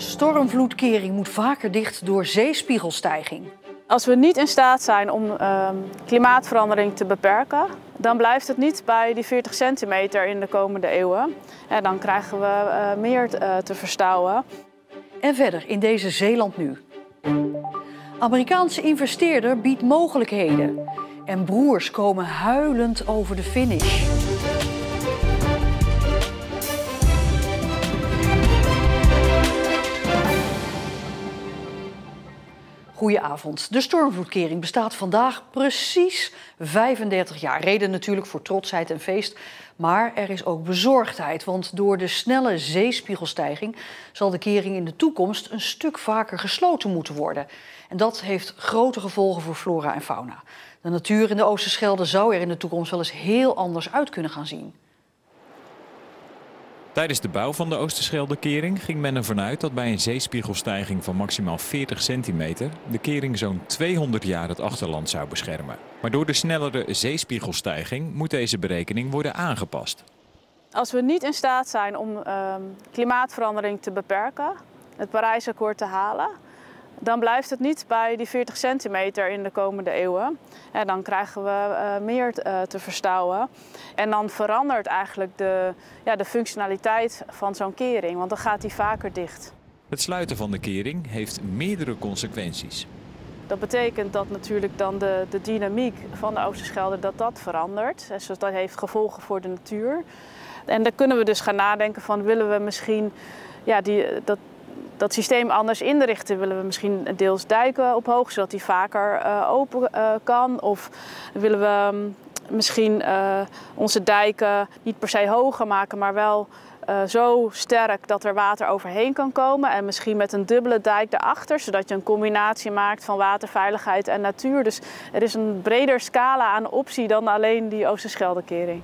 Stormvloedkering moet vaker dicht door zeespiegelstijging. Als we niet in staat zijn om klimaatverandering te beperken, dan blijft het niet bij die 40 centimeter in de komende eeuwen. En dan krijgen we meer te verstouwen. En verder in deze Zeeland Nu. Amerikaanse investeerder biedt mogelijkheden. En broers komen huilend over de finish. Goedenavond. De stormvloedkering bestaat vandaag precies 35 jaar. Reden natuurlijk voor trotsheid en feest. Maar er is ook bezorgdheid. Want door de snelle zeespiegelstijging zal de kering in de toekomst een stuk vaker gesloten moeten worden. En dat heeft grote gevolgen voor flora en fauna. De natuur in de Oosterschelde zou er in de toekomst wel eens heel anders uit kunnen gaan zien. Tijdens de bouw van de Oosterscheldekering ging men ervan uit dat bij een zeespiegelstijging van maximaal 40 centimeter de kering zo'n 200 jaar het achterland zou beschermen. Maar door de snellere zeespiegelstijging moet deze berekening worden aangepast. Als we niet in staat zijn om klimaatverandering te beperken, het Parijsakkoord te halen, dan blijft het niet bij die 40 centimeter in de komende eeuwen. En dan krijgen we meer te verstouwen. En dan verandert eigenlijk de functionaliteit van zo'n kering, want dan gaat die vaker dicht. Het sluiten van de kering heeft meerdere consequenties. Dat betekent dat natuurlijk dan de dynamiek van de Oosterschelde dat verandert. Dus dat heeft gevolgen voor de natuur. En dan kunnen we dus gaan nadenken van, willen we misschien dat systeem anders inrichten? Willen we misschien deels dijken op hoogte, zodat die vaker open kan? Of willen we misschien onze dijken niet per se hoger maken, maar wel zo sterk dat er water overheen kan komen? En misschien met een dubbele dijk erachter, zodat je een combinatie maakt van waterveiligheid en natuur. Dus er is een breder scala aan optie dan alleen die Oosterscheldekering.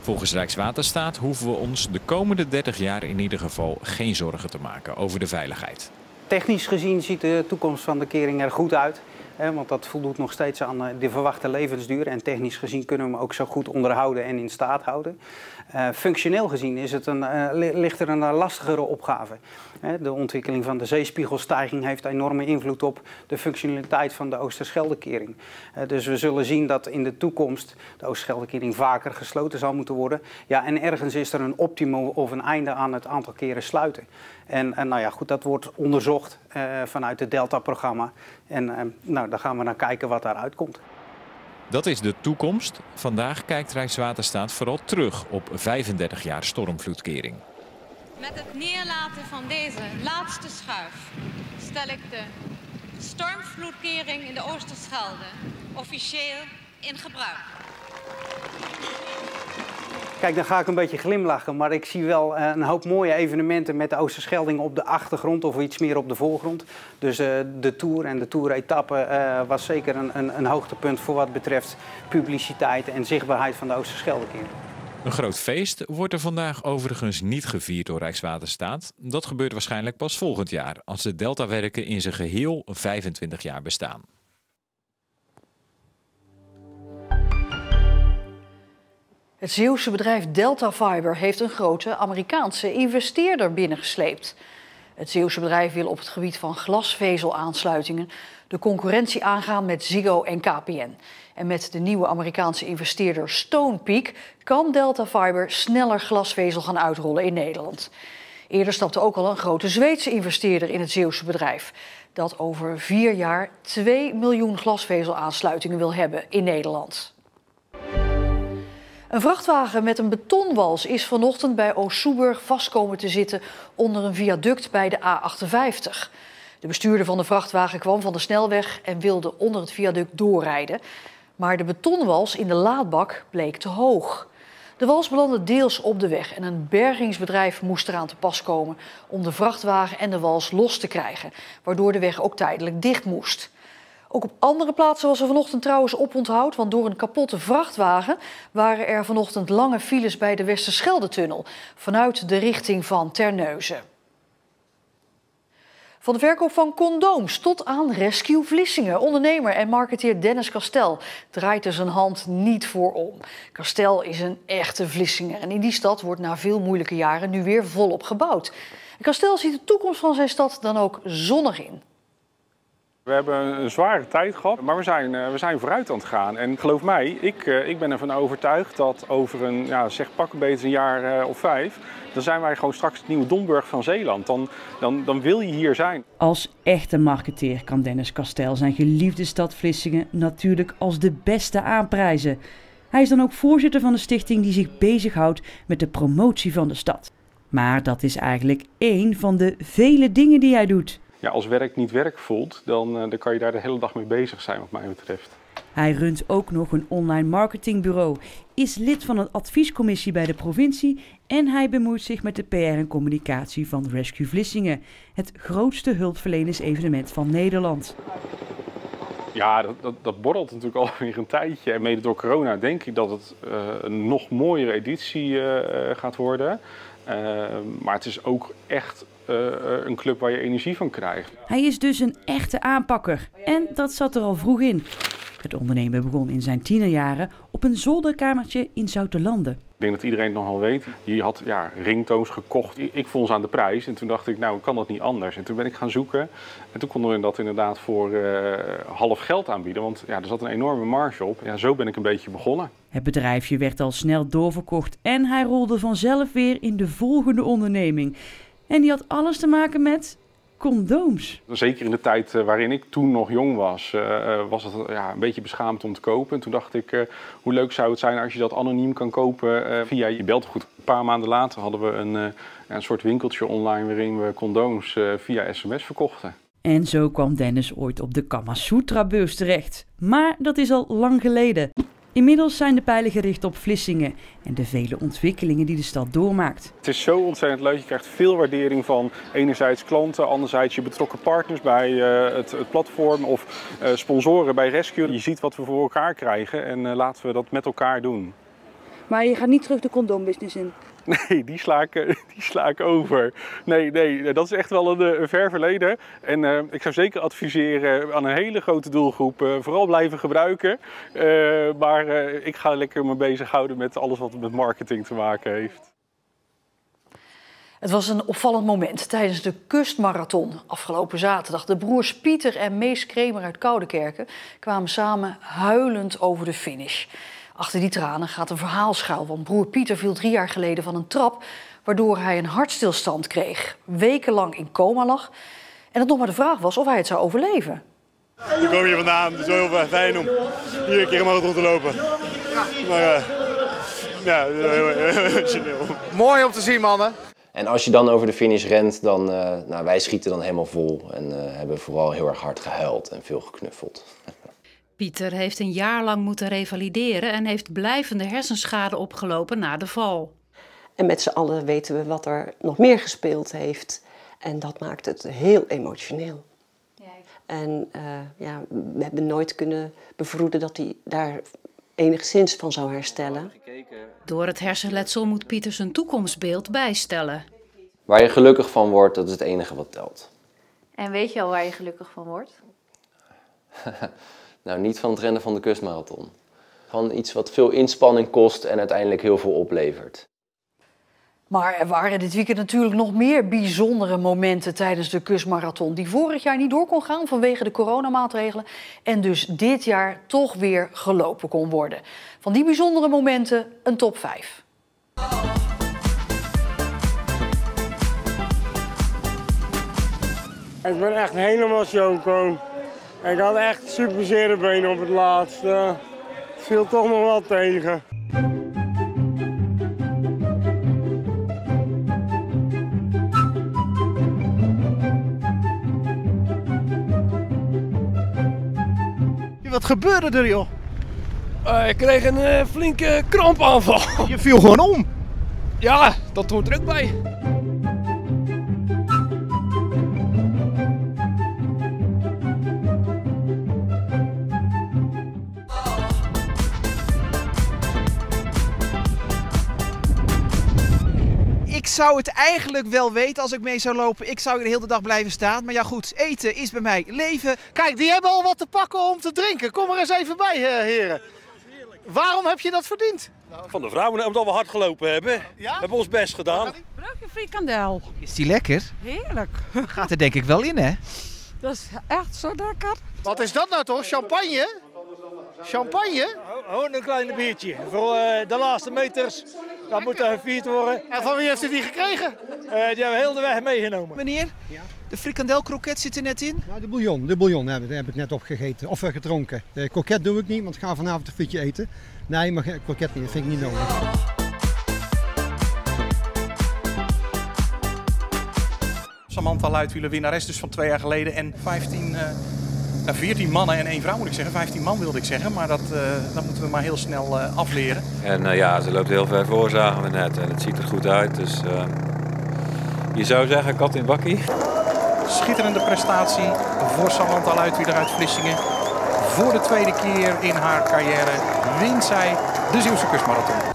Volgens Rijkswaterstaat hoeven we ons de komende 30 jaar in ieder geval geen zorgen te maken over de veiligheid. Technisch gezien ziet de toekomst van de kering er goed uit. Want dat voldoet nog steeds aan de verwachte levensduur. En technisch gezien kunnen we hem ook zo goed onderhouden en in staat houden. Functioneel gezien ligt er een lastigere opgave. De ontwikkeling van de zeespiegelstijging heeft enorme invloed op de functionaliteit van de Oosterscheldekering. Dus we zullen zien dat in de toekomst de Oosterscheldekering vaker gesloten zal moeten worden. Ja, en ergens is er een optimum of een einde aan het aantal keren sluiten. En nou ja, goed, dat wordt onderzocht vanuit het Delta-programma. En dan gaan we naar kijken wat daaruit komt. Dat is de toekomst. Vandaag kijkt Rijkswaterstaat vooral terug op 35 jaar stormvloedkering. Met het neerlaten van deze laatste schuif stel ik de stormvloedkering in de Oosterschelde officieel in gebruik. Kijk, dan ga ik een beetje glimlachen, maar ik zie wel een hoop mooie evenementen met de Oosterschelding op de achtergrond of iets meer op de voorgrond. Dus de Tour en de Tour-etappe was zeker een hoogtepunt voor wat betreft publiciteit en zichtbaarheid van de Oosterscheldekering. Een groot feest wordt er vandaag overigens niet gevierd door Rijkswaterstaat. Dat gebeurt waarschijnlijk pas volgend jaar, als de Deltawerken in zijn geheel 25 jaar bestaan. Het Zeeuwse bedrijf Delta Fiber heeft een grote Amerikaanse investeerder binnengesleept. Het Zeeuwse bedrijf wil op het gebied van glasvezelaansluitingen de concurrentie aangaan met Ziggo en KPN. En met de nieuwe Amerikaanse investeerder Stonepeak kan Delta Fiber sneller glasvezel gaan uitrollen in Nederland. Eerder stapte ook al een grote Zweedse investeerder in het Zeeuwse bedrijf, dat over 4 jaar 2 miljoen glasvezelaansluitingen wil hebben in Nederland. Een vrachtwagen met een betonwals is vanochtend bij Oost-Soeburg vast komen te zitten onder een viaduct bij de A58. De bestuurder van de vrachtwagen kwam van de snelweg en wilde onder het viaduct doorrijden. Maar de betonwals in de laadbak bleek te hoog. De wals belandde deels op de weg en een bergingsbedrijf moest eraan te pas komen om de vrachtwagen en de wals los te krijgen, waardoor de weg ook tijdelijk dicht moest. Ook op andere plaatsen was er vanochtend trouwens oponthoud, want door een kapotte vrachtwagen waren er vanochtend lange files bij de Westerschelde-tunnel vanuit de richting van Terneuzen. Van de verkoop van condooms tot aan Rescue Vlissingen. Ondernemer en marketeer Dennis Kastel draait er zijn hand niet voor om. Kastel is een echte Vlissinger en in die stad wordt na veel moeilijke jaren nu weer volop gebouwd. Castel ziet de toekomst van zijn stad dan ook zonnig in. We hebben een zware tijd gehad, maar we zijn vooruit aan het gaan. En geloof mij, ik ben ervan overtuigd dat over pak een beetje een jaar of 5... dan zijn wij gewoon straks het nieuwe Domburg van Zeeland. Dan wil je hier zijn. Als echte marketeer kan Dennis Castel zijn geliefde stad Vlissingen natuurlijk als de beste aanprijzen. Hij is dan ook voorzitter van de stichting die zich bezighoudt met de promotie van de stad. Maar dat is eigenlijk één van de vele dingen die hij doet. Ja, als werk niet werk voelt, dan kan je daar de hele dag mee bezig zijn wat mij betreft. Hij runt ook nog een online marketingbureau, is lid van een adviescommissie bij de provincie en hij bemoeit zich met de PR en communicatie van Rescue Vlissingen, het grootste hulpverlenersevenement van Nederland. Ja, dat borrelt natuurlijk alweer een tijdje en mede door corona denk ik dat het een nog mooiere editie gaat worden. Maar het is ook echt een club waar je energie van krijgt. Hij is dus een echte aanpakker en dat zat er al vroeg in. Het ondernemen begon in zijn tienerjaren op een zolderkamertje in Zoutelande. Ik denk dat iedereen het nogal weet. Die had ringtoons gekocht. Ik vond ze aan de prijs en toen dacht ik, nou kan dat niet anders. En toen ben ik gaan zoeken en toen konden we dat inderdaad voor half geld aanbieden. Want er zat een enorme marge op. Ja, zo ben ik een beetje begonnen. Het bedrijfje werd al snel doorverkocht en hij rolde vanzelf weer in de volgende onderneming. En die had alles te maken met condooms. Zeker in de tijd waarin ik toen nog jong was, was het een beetje beschaamd om te kopen. En toen dacht ik, hoe leuk zou het zijn als je dat anoniem kan kopen via je beltegoed. Een paar maanden later hadden we een soort winkeltje online waarin we condooms via sms verkochten. En zo kwam Dennis ooit op de Kama Sutra-beurs terecht. Maar dat is al lang geleden. Inmiddels zijn de pijlen gericht op Vlissingen en de vele ontwikkelingen die de stad doormaakt. Het is zo ontzettend leuk. Je krijgt veel waardering van enerzijds klanten, anderzijds je betrokken partners bij het platform of sponsoren bij Rescue. Je ziet wat we voor elkaar krijgen en laten we dat met elkaar doen. Maar je gaat niet terug de condoombusiness in? Nee, die sla ik over. Nee, dat is echt wel een ver verleden. En ik zou zeker adviseren aan een hele grote doelgroep, vooral blijven gebruiken. Maar ik ga lekker me bezighouden met alles wat met marketing te maken heeft. Het was een opvallend moment tijdens de kustmarathon afgelopen zaterdag. De broers Pieter en Mees Kremer uit Koudekerke kwamen samen huilend over de finish. Achter die tranen gaat een verhaal schuil, want broer Pieter viel 3 jaar geleden van een trap, waardoor hij een hartstilstand kreeg, wekenlang in coma lag en het nog maar de vraag was of hij het zou overleven. Ik kom hier vandaan, het is wel heel fijn om hier een keer een marathon te lopen. Maar heel emotioneel. Mooi om te zien, mannen. En als je dan over de finish rent, dan wij schieten dan helemaal vol en hebben vooral heel erg hard gehuild en veel geknuffeld. Pieter heeft een jaar lang moeten revalideren en heeft blijvende hersenschade opgelopen na de val. En met z'n allen weten we wat er nog meer gespeeld heeft. En dat maakt het heel emotioneel. Ja. En we hebben nooit kunnen bevroeden dat hij daar enigszins van zou herstellen. Door het hersenletsel moet Pieter zijn toekomstbeeld bijstellen. Waar je gelukkig van wordt, dat is het enige wat telt. En weet je al waar je gelukkig van wordt? Nou, niet van het rennen van de kustmarathon. Van iets wat veel inspanning kost en uiteindelijk heel veel oplevert. Maar er waren dit weekend natuurlijk nog meer bijzondere momenten tijdens de kustmarathon, die vorig jaar niet door kon gaan vanwege de coronamaatregelen en dus dit jaar toch weer gelopen kon worden. Van die bijzondere momenten een top 5. Ik ben echt helemaal choco. Ik had echt super zere benen op het laatst. Het viel toch nog wel tegen. Wat gebeurde er, joh? Ik kreeg een flinke krampaanval. Je viel gewoon om? Ja, dat hoort er ook bij. Ik zou het eigenlijk wel weten als ik mee zou lopen. Ik zou hier de hele dag blijven staan. Maar ja goed, eten is bij mij leven. Kijk, die hebben al wat te pakken om te drinken. Kom er eens even bij, heren. Waarom heb je dat verdiend? Van de vrouwen, omdat we hard gelopen hebben. Ja? We hebben ons best gedaan. Leuke frikandel. Is die lekker? Heerlijk. Gaat er denk ik wel in, hè? Dat is echt zo lekker. Wat is dat nou toch? Champagne? Champagne? Gewoon een klein biertje. Voor de laatste meters. Dat moet gevierd worden. En van wie heeft u die gekregen? Die hebben we heel de weg meegenomen. Meneer, de frikandelkroket zit er net in. Ja, de bouillon heb ik net opgegeten of gedronken. De kroket doe ik niet, want ik ga vanavond een frietje eten. Nee, maar kroket niet, dat vind ik niet nodig. Samantha Luitwieler, winnares dus van 2 jaar geleden. En 14 mannen en 1 vrouw moet ik zeggen. 15 man wilde ik zeggen, maar dat moeten we maar heel snel afleren. En ja, ze loopt heel ver voor, zagen we net. En het ziet er goed uit, dus je zou zeggen kat in bakkie. Schitterende prestatie voor Samantha Luitwieler uit Vlissingen. Voor de 2e keer in haar carrière wint zij de Zeeuwse Kustmarathon.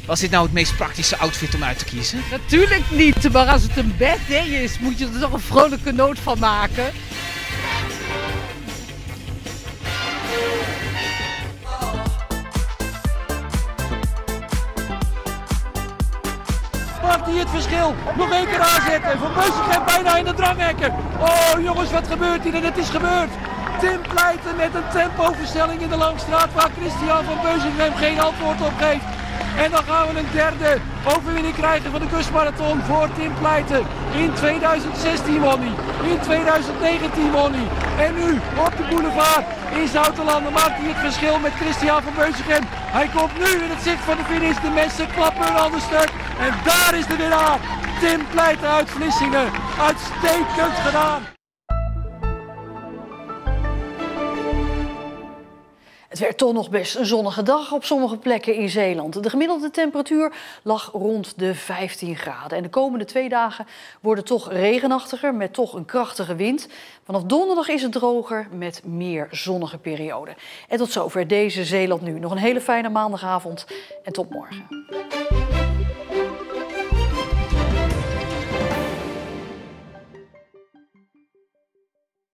Was dit nou het meest praktische outfit om uit te kiezen? Natuurlijk niet, maar als het een bad day is, moet je er toch een vrolijke noot van maken. Maakt hij het verschil? Nog 1 keer aanzetten. Van Beusichem bijna in de dranghekken. Oh jongens, wat gebeurt hier? En het is gebeurd. Tim Pleiten met een tempoverstelling in de Langstraat waar Christian van Beusichem geen antwoord op geeft. En dan gaan we een derde overwinning krijgen van de kustmarathon voor Tim Pleiten. In 2016 won hij, in 2019 won hij. En nu op de boulevard in Zoutelanden maakt hij het verschil met Christian van Beusichem. Hij komt nu in het zicht van de finish, de mensen klappen hun handen stuk. En daar is de winnaar, Tim Pleiten uit Vlissingen. Uitstekend gedaan. Het werd toch nog best een zonnige dag op sommige plekken in Zeeland. De gemiddelde temperatuur lag rond de 15 graden. En de komende 2 dagen worden toch regenachtiger met toch een krachtige wind. Vanaf donderdag is het droger met meer zonnige perioden. En tot zover deze Zeeland Nu. Nog een hele fijne maandagavond en tot morgen.